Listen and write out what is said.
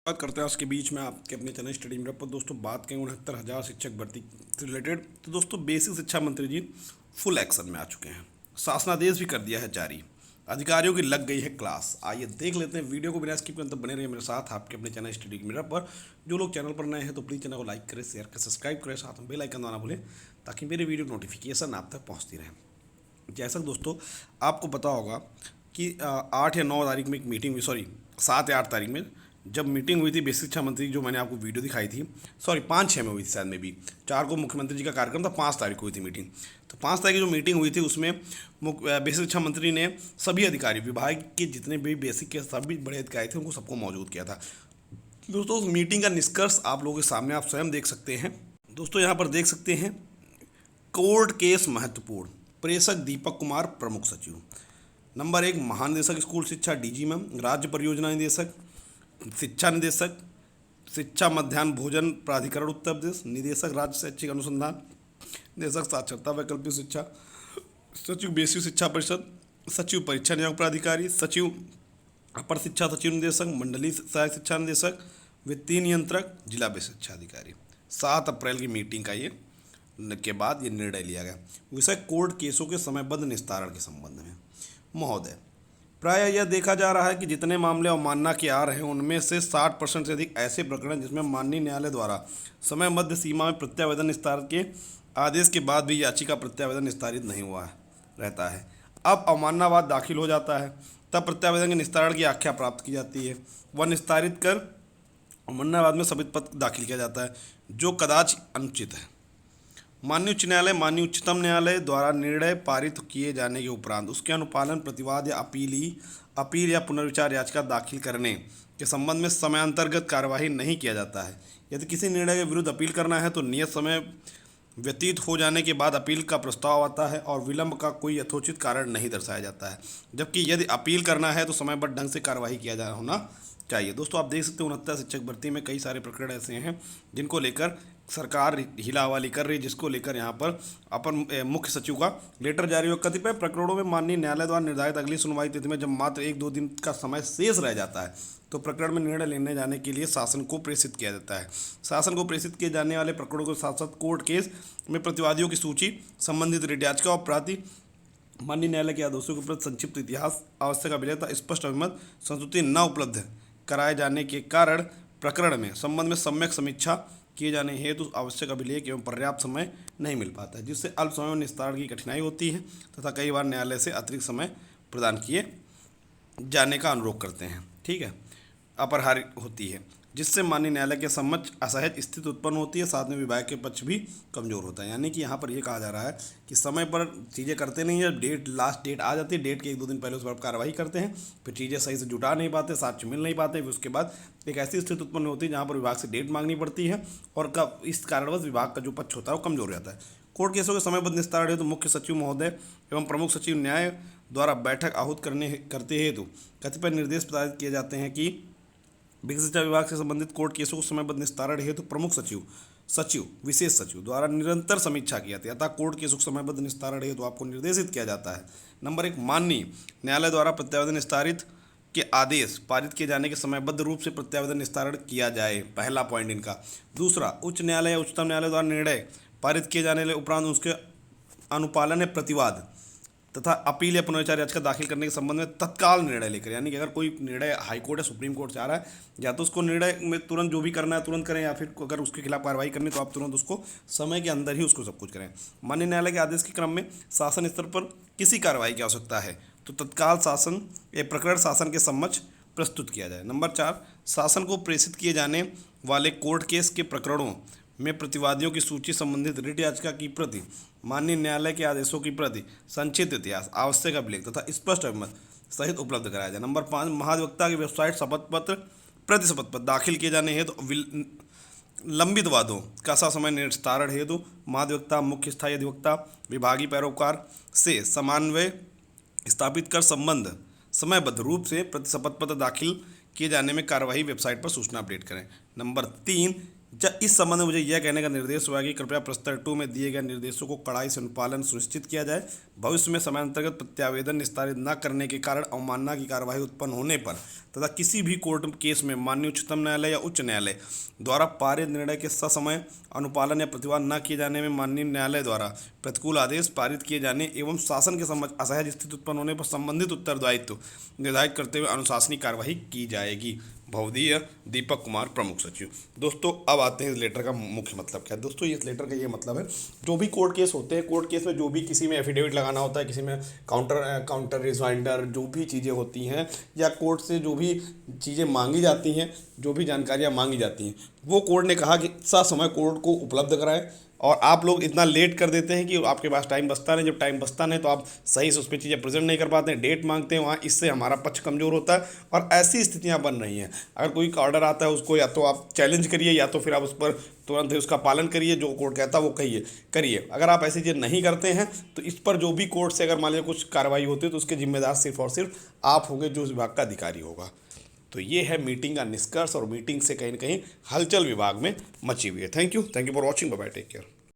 बात करते हैं उसके बीच में आपके अपने चैनल स्टडी मेरा पर दोस्तों बात करें 69,000 शिक्षक भर्ती से रिलेटेड। तो दोस्तों बेसिक शिक्षा मंत्री जी फुल एक्शन में आ चुके हैं। शासनादेश भी कर दिया है जारी। अधिकारियों की लग गई है क्लास। आइए देख लेते हैं वीडियो को बिना स्किप करने तक बने रहिए मेरे साथ आपके अपने चैनल स्टडी मेरा पर। जो लोग चैनल पर नए हैं तो प्लीज़ चैनल को लाइक करें, शेयर करें, सब्सक्राइब करें, साथ में बेल आइकन दबाना भूलें ताकि मेरे वीडियो नोटिफिकेशन आप तक पहुँचती रहे। जैसा दोस्तों आपको पता होगा कि 8 या 9 तारीख में एक मीटिंग हुई, सॉरी 7 या 8 तारीख में जब मीटिंग हुई थी बेसिक शिक्षा मंत्री, जो मैंने आपको वीडियो दिखाई थी, सॉरी 5-6 में हुई थी शायद में भी। 4 को मुख्यमंत्री जी का कार्यक्रम था, 5 तारीख को हुई थी मीटिंग। तो 5 तारीख की जो मीटिंग हुई थी उसमें बेसिक शिक्षा मंत्री ने सभी अधिकारी, विभाग के जितने भी बेसिक के सभी बड़े अधिकारी थे उनको सबको मौजूद किया था। दोस्तों उस मीटिंग का निष्कर्ष आप लोगों के सामने आप स्वयं देख सकते हैं। दोस्तों यहाँ पर देख सकते हैं कोर्ट केस महत्वपूर्ण, प्रेषक दीपक कुमार प्रमुख सचिव। नंबर 1 महानिदेशक स्कूल शिक्षा डीजी मैम, राज्य परियोजना निदेशक, शिक्षा निदेशक, शिक्षा मध्याह्न भोजन प्राधिकरण उत्तर प्रदेश, निदेशक राज्य शैक्षिक अनुसंधान, निदेशक साक्षरता वैकल्पिक शिक्षा, सचिव बेसिक शिक्षा परिषद, सचिव परीक्षा नियामक प्राधिकारी, सचिव अपर शिक्षा सचिव निदेशक, मंडलीय सहायक शिक्षा निदेशक, वित्तीय नियंत्रक, जिला बेसिक शिक्षा अधिकारी। 7 अप्रैल की मीटिंग का ये के बाद ये निर्णय लिया गया। विषय कोर्ट केसों के समयबद्ध निस्तारण के संबंध में। महोदय, प्रायः यह देखा जा रहा है कि जितने मामले अवमानना के आ रहे हैं उनमें से 60% से अधिक ऐसे प्रकरण जिसमें माननीय न्यायालय द्वारा समयबद्ध सीमा में प्रत्यावेदन निस्तारण के आदेश के बाद भी याचिका प्रत्यावेदन निस्तारित नहीं हुआ रहता है। अब अवमाननावाद दाखिल हो जाता है तब प्रत्यावेदन के निस्तारण की आख्या प्राप्त की जाती है। वह निस्तारित कर अवमाननावाद में सबित पत्र दाखिल किया जाता है, जो कदाच अनुचित है। माननीय उच्च न्यायालय, माननीय उच्चतम न्यायालय द्वारा निर्णय पारित किए जाने के उपरांत उसके अनुपालन, प्रतिवाद या अपील या पुनर्विचार याचिका दाखिल करने के संबंध में समयांतर्गत कार्यवाही नहीं किया जाता है। यदि किसी निर्णय के विरुद्ध अपील करना है तो नियत समय व्यतीत हो जाने के बाद अपील का प्रस्ताव आता है और विलंब का कोई यथोचित कारण नहीं दर्शाया जाता है। जबकि यदि अपील करना है तो समयबद्ध ढंग से कार्यवाही किया जा होना चाहिए। दोस्तों आप देख सकते हैं 69 शिक्षक भर्ती में कई सारे प्रकरण ऐसे हैं जिनको लेकर सरकार हिलावाली कर रही है, जिसको लेकर यहाँ पर अपर मुख्य सचिव का लेटर जारी हुआ। कतिपय प्रकरणों में माननीय न्यायालय द्वारा निर्धारित अगली सुनवाई तिथि में जब मात्र 1-2 दिन का समय शेष रह जाता है तो प्रकरण में निर्णय लेने जाने के लिए शासन को प्रेषित किया जाता है। शासन को प्रेषित किए जाने वाले प्रकरणों के साथ साथ कोर्ट केस में प्रतिवादियों की सूची, संबंधित रिट याचिका और प्राति माननीय न्यायालय के आदेशों के प्रति संक्षिप्त इतिहास, आवश्यक अभिलेखता, स्पष्ट अभिमत, संस्तुति न उपलब्ध कराए जाने के कारण प्रकरण में संबंध में सम्यक समीक्षा किए जाने हेतु आवश्यक अभिलेख एवं पर्याप्त समय नहीं मिल पाता है, जिससे अल्प समय में निस्तारण की कठिनाई होती है तथा कई बार न्यायालय से अतिरिक्त समय प्रदान किए जाने का अनुरोध करते हैं। ठीक है, अपरिहार्य होती है, जिससे माननीय न्यायालय के समक्ष असहज स्थिति उत्पन्न होती है, साथ में विभाग के पक्ष भी कमजोर होता है। यानी कि यहाँ पर यह कहा जा रहा है कि समय पर चीज़ें करते नहीं है, लास्ट डेट आ जाती है, डेट के 1-2 दिन पहले उस पर कार्रवाई करते हैं, फिर चीज़ें सही से जुटा नहीं पाते, साक्ष्य मिल नहीं पाते, फिर उसके बाद एक ऐसी स्थिति उत्पन्न होती है जहाँ पर विभाग से डेट मांगनी पड़ती है और इस कारणवश विभाग का जो पक्ष होता है वो कमजोर रहता है। कोर्ट केसों के समयबद्ध निस्तारण हेतु मुख्य सचिव महोदय एवं प्रमुख सचिव न्याय द्वारा बैठक आहूत करते हेतु कतिपय निर्देश प्रदान किए जाते हैं कि विशेष शिक्षा विभाग से संबंधित कोर्ट केसों को समयबद्ध निस्तारण हेतु प्रमुख सचिव विशेष सचिव द्वारा निरंतर समीक्षा की जाती है, अतः कोर्ट केसों को समयबद्ध निस्तारण हेतु आपको निर्देशित किया जाता है। नंबर 1 माननीय न्यायालय द्वारा प्रत्यावेदन निस्तारित के आदेश पारित किए जाने के समयबद्ध रूप से प्रत्यावेदन निस्तारण किया जाए, पहला पॉइंट इनका। दूसरा, उच्च न्यायालय या उच्चतम न्यायालय द्वारा निर्णय पारित किए जाने के उपरांत उसके अनुपालन या प्रतिवाद तथा अपील या पुनर्विचार याचिका दाखिल करने के संबंध में तत्काल निर्णय लेकर, यानी कि अगर कोई निर्णय हाई कोर्ट या सुप्रीम कोर्ट से आ रहा है या तो उसको निर्णय में तुरंत जो भी करना है तुरंत करें, या फिर अगर उसके खिलाफ कार्रवाई करनी तो आप तुरंत उसको समय के अंदर ही उसको सब कुछ करें। माननीय न्यायालय के आदेश के क्रम में शासन स्तर पर किसी कार्रवाई की आवश्यकता है तो तत्काल प्रकरण शासन के समक्ष प्रस्तुत किया जाए। नंबर 4 शासन को प्रेषित किए जाने वाले कोर्ट केस के प्रकरणों में प्रतिवादियों की सूची, संबंधित रिट याचिका की प्रति, माननीय न्यायालय के आदेशों की प्रति, संक्षिप्त इतिहास, आवश्यक अभिलेख तथा स्पष्ट अभिमत सहित उपलब्ध कराया जाए। नंबर 5 महाधिवक्ता की वेबसाइट शपथ पत्र, प्रति शपथ पत्र दाखिल किए जाने हेतु लंबित वादों का समय निस्तारण हेतु महाधिवक्ता, मुख्य स्थायी अधिवक्ता, विभागीय पैरोकार से समन्वय स्थापित कर संबंध समयबद्ध रूप से प्रति शपथ पत्र दाखिल किए जाने में कार्यवाही वेबसाइट पर सूचना अपडेट करें। नंबर 3 इस संबंध में मुझे यह कहने का निर्देश हुआ कि कृपया प्रस्तर 2 में दिए गए निर्देशों को कड़ाई से अनुपालन सुनिश्चित किया जाए। भविष्य में समयान्तर्गत प्रत्यावेदन निस्तारित न करने के कारण अवमानना की कार्रवाई उत्पन्न होने पर तथा किसी भी कोर्ट केस में माननीय उच्चतम न्यायालय या उच्च न्यायालय द्वारा पारित निर्णय के ससमय अनुपालन या प्रतिवाद न किए जाने में माननीय न्यायालय द्वारा प्रतिकूल आदेश पारित किए जाने एवं शासन के समक्ष असहज स्थिति उत्पन्न होने पर संबंधित उत्तरदायित्व निर्धारित करते हुए अनुशासनिक कार्रवाई की जाएगी। भवदीय दीपक कुमार, प्रमुख सचिव। दोस्तों अब आते हैं इस लेटर का मुख्य मतलब क्या है। दोस्तों इस लेटर का ये मतलब है, जो भी कोर्ट केस होते हैं, कोर्ट केस में जो भी किसी में एफिडेविट लगाना होता है, किसी में काउंटर रिजवाइंडर, जो भी चीज़ें होती हैं या कोर्ट से जो भी चीज़ें मांगी जाती हैं, जो भी जानकारियाँ मांगी जाती हैं, वो कोर्ट ने कहा कि ससमय कोर्ट को उपलब्ध कराएं। और आप लोग इतना लेट कर देते हैं कि आपके पास टाइम बचता नहीं। जब टाइम बचता नहीं तो आप सही से उस पर चीज़ें प्रेजेंट नहीं कर पाते हैं, डेट मांगते हैं वहाँ, इससे हमारा पक्ष कमज़ोर होता है और ऐसी स्थितियाँ बन रही हैं। अगर कोई ऑर्डर आता है उसको या तो आप चैलेंज करिए या तो फिर आप उस पर तुरंत ही उसका पालन करिए, जो कोर्ट कहता है वो करिए। अगर आप ऐसी चीज़ें नहीं करते हैं तो इस पर जो भी कोर्ट से अगर मान लीजिए कुछ कार्रवाई होती है तो उसके जिम्मेदार सिर्फ और सिर्फ आप होंगे, जो उस विभाग का अधिकारी होगा। तो ये है मीटिंग का निष्कर्ष और मीटिंग से कहीं ना कहीं हलचल विभाग में मची हुई है। Thank you for watching. Bye bye, take care.